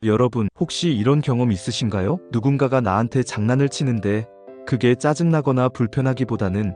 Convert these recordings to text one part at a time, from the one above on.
여러분, 혹시 이런 경험 있으신가요? 누군가가 나한테 장난을 치는데 그게 짜증나거나 불편하기보다는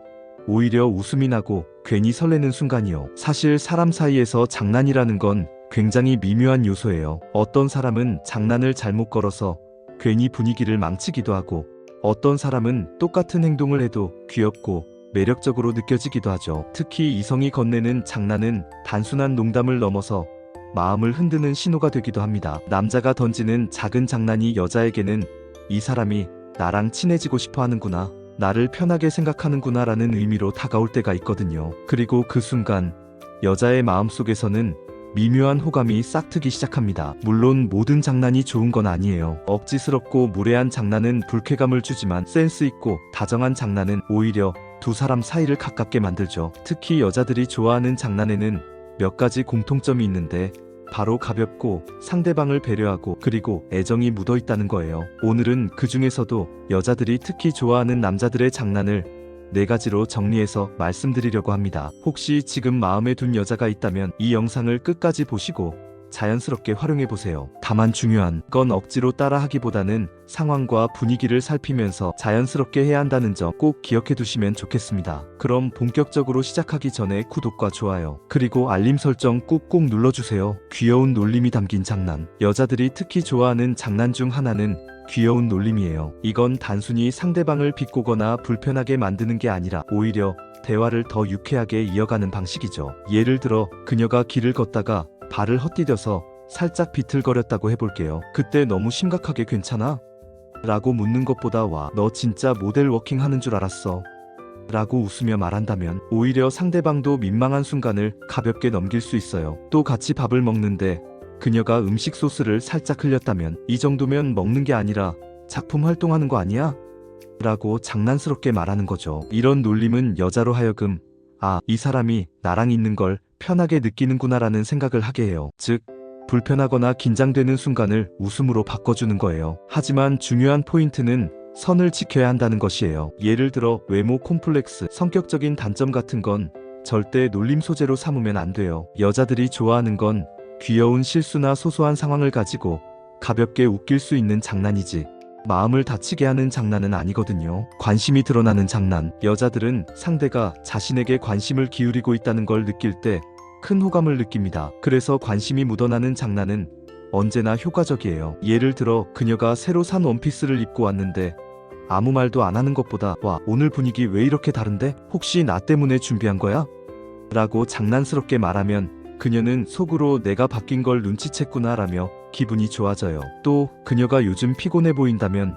오히려 웃음이 나고 괜히 설레는 순간이요. 사실 사람 사이에서 장난이라는 건 굉장히 미묘한 요소예요. 어떤 사람은 장난을 잘못 걸어서 괜히 분위기를 망치기도 하고, 어떤 사람은 똑같은 행동을 해도 귀엽고 매력적으로 느껴지기도 하죠. 특히 이성이 건네는 장난은 단순한 농담을 넘어서 마음을 흔드는 신호가 되기도 합니다. 남자가 던지는 작은 장난이 여자에게는 이 사람이 나랑 친해지고 싶어 하는구나, 나를 편하게 생각하는구나 라는 의미로 다가올 때가 있거든요. 그리고 그 순간 여자의 마음속에서는 미묘한 호감이 싹트기 시작합니다. 물론 모든 장난이 좋은 건 아니에요. 억지스럽고 무례한 장난은 불쾌감을 주지만 센스 있고 다정한 장난은 오히려 두 사람 사이를 가깝게 만들죠. 특히 여자들이 좋아하는 장난에는 몇 가지 공통점이 있는데 바로 가볍고 상대방을 배려하고 그리고 애정이 묻어 있다는 거예요. 오늘은 그 중에서도 여자들이 특히 좋아하는 남자들의 장난을 4가지로 정리해서 말씀드리려고 합니다. 혹시 지금 마음에 둔 여자가 있다면 이 영상을 끝까지 보시고 자연스럽게 활용해보세요. 다만 중요한 건 억지로 따라하기보다는 상황과 분위기를 살피면서 자연스럽게 해야 한다는 점 꼭 기억해 두시면 좋겠습니다. 그럼 본격적으로 시작하기 전에 구독과 좋아요 그리고 알림 설정 꾹꾹 눌러주세요. 귀여운 놀림이 담긴 장난. 여자들이 특히 좋아하는 장난 중 하나는 귀여운 놀림이에요. 이건 단순히 상대방을 비꼬거나 불편하게 만드는 게 아니라 오히려 대화를 더 유쾌하게 이어가는 방식이죠. 예를 들어 그녀가 길을 걷다가 발을 헛디뎌서 살짝 비틀거렸다고 해볼게요. 그때 너무 심각하게 괜찮아? 라고 묻는 것보다 와, 너 진짜 모델 워킹 하는 줄 알았어 라고 웃으며 말한다면 오히려 상대방도 민망한 순간을 가볍게 넘길 수 있어요. 또 같이 밥을 먹는데 그녀가 음식 소스를 살짝 흘렸다면 이 정도면 먹는 게 아니라 작품 활동하는 거 아니야? 라고 장난스럽게 말하는 거죠. 이런 놀림은 여자로 하여금 아, 이 사람이 나랑 있는 걸 편하게 느끼는구나 라는 생각을 하게 해요. 즉, 불편하거나 긴장되는 순간을 웃음으로 바꿔주는 거예요. 하지만 중요한 포인트는 선을 지켜야 한다는 것이에요. 예를 들어 외모 콤플렉스, 성격적인 단점 같은 건 절대 놀림 소재로 삼으면 안 돼요. 여자들이 좋아하는 건 귀여운 실수나 소소한 상황을 가지고 가볍게 웃길 수 있는 장난이지 마음을 다치게 하는 장난은 아니거든요. 관심이 드러나는 장난. 여자들은 상대가 자신에게 관심을 기울이고 있다는 걸 느낄 때 큰 호감을 느낍니다. 그래서 관심이 묻어나는 장난은 언제나 효과적이에요. 예를 들어 그녀가 새로 산 원피스를 입고 왔는데 아무 말도 안 하는 것보다 와, 오늘 분위기 왜 이렇게 다른데? 혹시 나 때문에 준비한 거야? 라고 장난스럽게 말하면 그녀는 속으로 내가 바뀐 걸 눈치챘구나 라며 기분이 좋아져요. 또 그녀가 요즘 피곤해 보인다면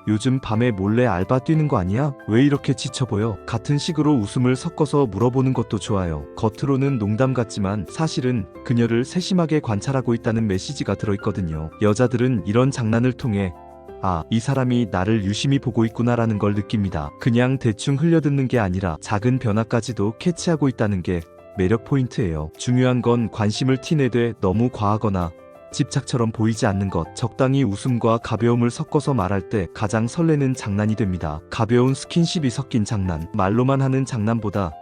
요즘 밤에 몰래 알바 뛰는 거 아니야? 왜 이렇게 지쳐 보여? 같은 식으로 웃음을 섞어서 물어보는 것도 좋아요. 겉으로는 농담 같지만 사실은 그녀를 세심하게 관찰하고 있다는 메시지가 들어있거든요. 여자들은 이런 장난을 통해 아, 이 사람이 나를 유심히 보고 있구나 라는 걸 느낍니다. 그냥 대충 흘려듣는 게 아니라 작은 변화까지도 캐치하고 있다는 게 매력 포인트예요. 중요한 건 관심을 티내되 너무 과하거나 집착처럼 보이지 않는 것. 적당히 웃음과 가벼움을 섞어서 말할 때 가장 설레는 장난이 됩니다. 가벼운 스킨십이 섞인 장난. 말로만 하는 장난보다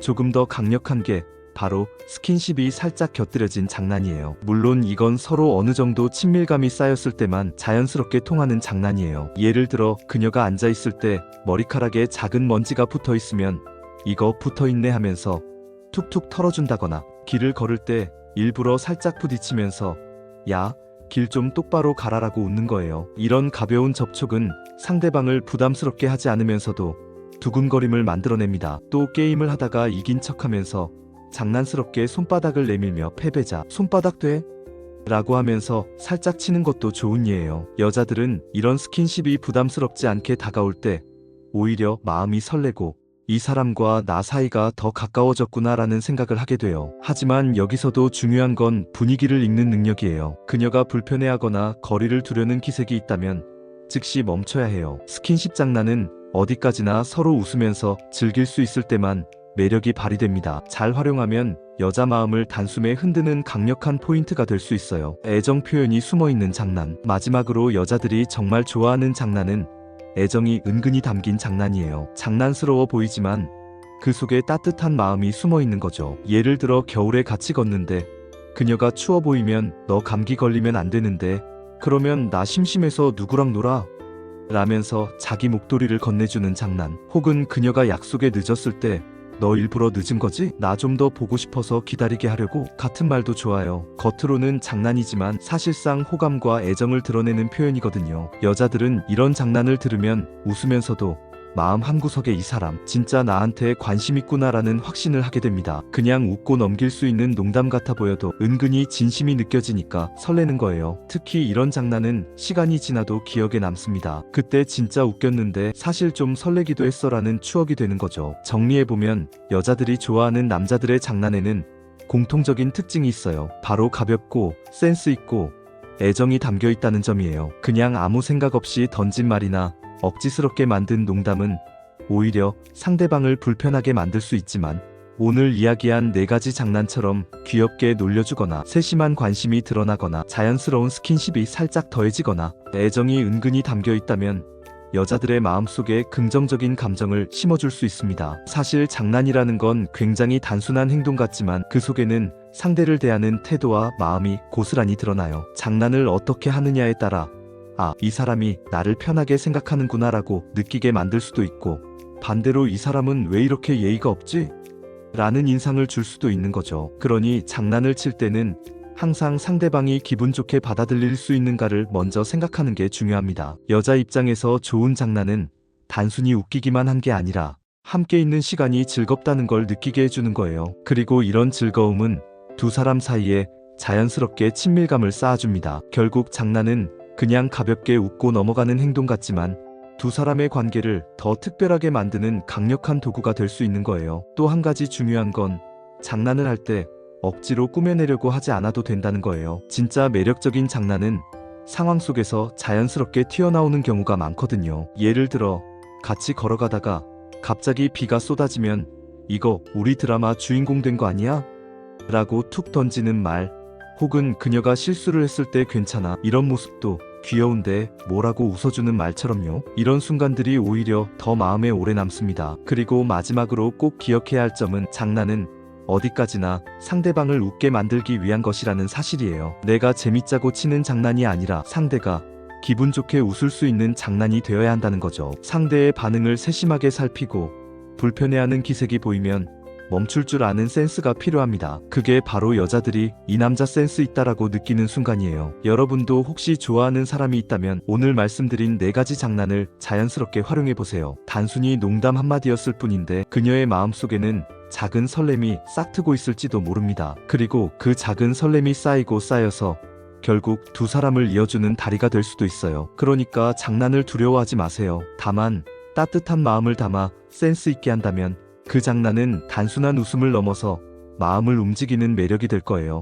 조금 더 강력한 게 바로 스킨십이 살짝 곁들여진 장난이에요. 물론 이건 서로 어느 정도 친밀감이 쌓였을 때만 자연스럽게 통하는 장난이에요. 예를 들어 그녀가 앉아있을 때 머리카락에 작은 먼지가 붙어있으면 이거 붙어있네 하면서 툭툭 털어준다거나, 길을 걸을 때 일부러 살짝 부딪히면서 야, 길 좀 똑바로 가라라고 웃는 거예요. 이런 가벼운 접촉은 상대방을 부담스럽게 하지 않으면서도 두근거림을 만들어냅니다. 또 게임을 하다가 이긴 척하면서 장난스럽게 손바닥을 내밀며 패배자, 손바닥 돼? 라고 하면서 살짝 치는 것도 좋은 예예요. 여자들은 이런 스킨십이 부담스럽지 않게 다가올 때 오히려 마음이 설레고 이 사람과 나 사이가 더 가까워졌구나 라는 생각을 하게 돼요. 하지만 여기서도 중요한 건 분위기를 읽는 능력이에요. 그녀가 불편해하거나 거리를 두려는 기색이 있다면 즉시 멈춰야 해요. 스킨십 장난은 어디까지나 서로 웃으면서 즐길 수 있을 때만 매력이 발휘됩니다. 잘 활용하면 여자 마음을 단숨에 흔드는 강력한 포인트가 될 수 있어요. 애정 표현이 숨어있는 장난. 마지막으로 여자들이 정말 좋아하는 장난은 애정이 은근히 담긴 장난이에요. 장난스러워 보이지만 그 속에 따뜻한 마음이 숨어 있는 거죠. 예를 들어 겨울에 같이 걷는데 그녀가 추워 보이면 너 감기 걸리면 안 되는데 그러면 나 심심해서 누구랑 놀아? 라면서 자기 목도리를 건네주는 장난. 혹은 그녀가 약속에 늦었을 때 너 일부러 늦은 거지? 나 좀 더 보고 싶어서 기다리게 하려고? 같은 말도 좋아요. 겉으로는 장난이지만 사실상 호감과 애정을 드러내는 표현이거든요. 여자들은 이런 장난을 들으면 웃으면서도 마음 한구석에 이 사람 진짜 나한테 관심 있구나라는 확신을 하게 됩니다. 그냥 웃고 넘길 수 있는 농담 같아 보여도 은근히 진심이 느껴지니까 설레는 거예요. 특히 이런 장난은 시간이 지나도 기억에 남습니다. 그때 진짜 웃겼는데 사실 좀 설레기도 했어라는 추억이 되는 거죠. 정리해보면 여자들이 좋아하는 남자들의 장난에는 공통적인 특징이 있어요. 바로 가볍고 센스 있고 애정이 담겨 있다는 점이에요. 그냥 아무 생각 없이 던진 말이나 억지스럽게 만든 농담은 오히려 상대방을 불편하게 만들 수 있지만 오늘 이야기한 4가지 장난처럼 귀엽게 놀려주거나 세심한 관심이 드러나거나 자연스러운 스킨십이 살짝 더해지거나 애정이 은근히 담겨 있다면 여자들의 마음속에 긍정적인 감정을 심어줄 수 있습니다. 사실 장난이라는 건 굉장히 단순한 행동 같지만 그 속에는 상대를 대하는 태도와 마음이 고스란히 드러나요. 장난을 어떻게 하느냐에 따라 이 사람이 나를 편하게 생각하는구나 라고 느끼게 만들 수도 있고 반대로 이 사람은 왜 이렇게 예의가 없지? 라는 인상을 줄 수도 있는 거죠. 그러니 장난을 칠 때는 항상 상대방이 기분 좋게 받아들일 수 있는가를 먼저 생각하는 게 중요합니다. 여자 입장에서 좋은 장난은 단순히 웃기기만 한 게 아니라 함께 있는 시간이 즐겁다는 걸 느끼게 해주는 거예요. 그리고 이런 즐거움은 두 사람 사이에 자연스럽게 친밀감을 쌓아줍니다. 결국 장난은 그냥 가볍게 웃고 넘어가는 행동 같지만 두 사람의 관계를 더 특별하게 만드는 강력한 도구가 될 수 있는 거예요. 또 한 가지 중요한 건 장난을 할 때 억지로 꾸며내려고 하지 않아도 된다는 거예요. 진짜 매력적인 장난은 상황 속에서 자연스럽게 튀어나오는 경우가 많거든요. 예를 들어 같이 걸어가다가 갑자기 비가 쏟아지면 이거 우리 드라마 주인공 된 거 아니야? 라고 툭 던지는 말, 혹은 그녀가 실수를 했을 때 괜찮아 이런 모습도 귀여운데 뭐라고 웃어주는 말처럼요. 이런 순간들이 오히려 더 마음에 오래 남습니다. 그리고 마지막으로 꼭 기억해야 할 점은 장난은 어디까지나 상대방을 웃게 만들기 위한 것이라는 사실이에요. 내가 재밌자고 치는 장난이 아니라 상대가 기분 좋게 웃을 수 있는 장난이 되어야 한다는 거죠. 상대의 반응을 세심하게 살피고 불편해하는 기색이 보이면 멈출 줄 아는 센스가 필요합니다. 그게 바로 여자들이 이 남자 센스 있다라고 느끼는 순간이에요. 여러분도 혹시 좋아하는 사람이 있다면 오늘 말씀드린 4가지 장난을 자연스럽게 활용해보세요. 단순히 농담 한마디였을 뿐인데 그녀의 마음속에는 작은 설렘이 싹트고 있을지도 모릅니다. 그리고 그 작은 설렘이 쌓이고 쌓여서 결국 두 사람을 이어주는 다리가 될 수도 있어요. 그러니까 장난을 두려워하지 마세요. 다만 따뜻한 마음을 담아 센스 있게 한다면 그 장난은 단순한 웃음을 넘어서 마음을 움직이는 매력이 될 거예요.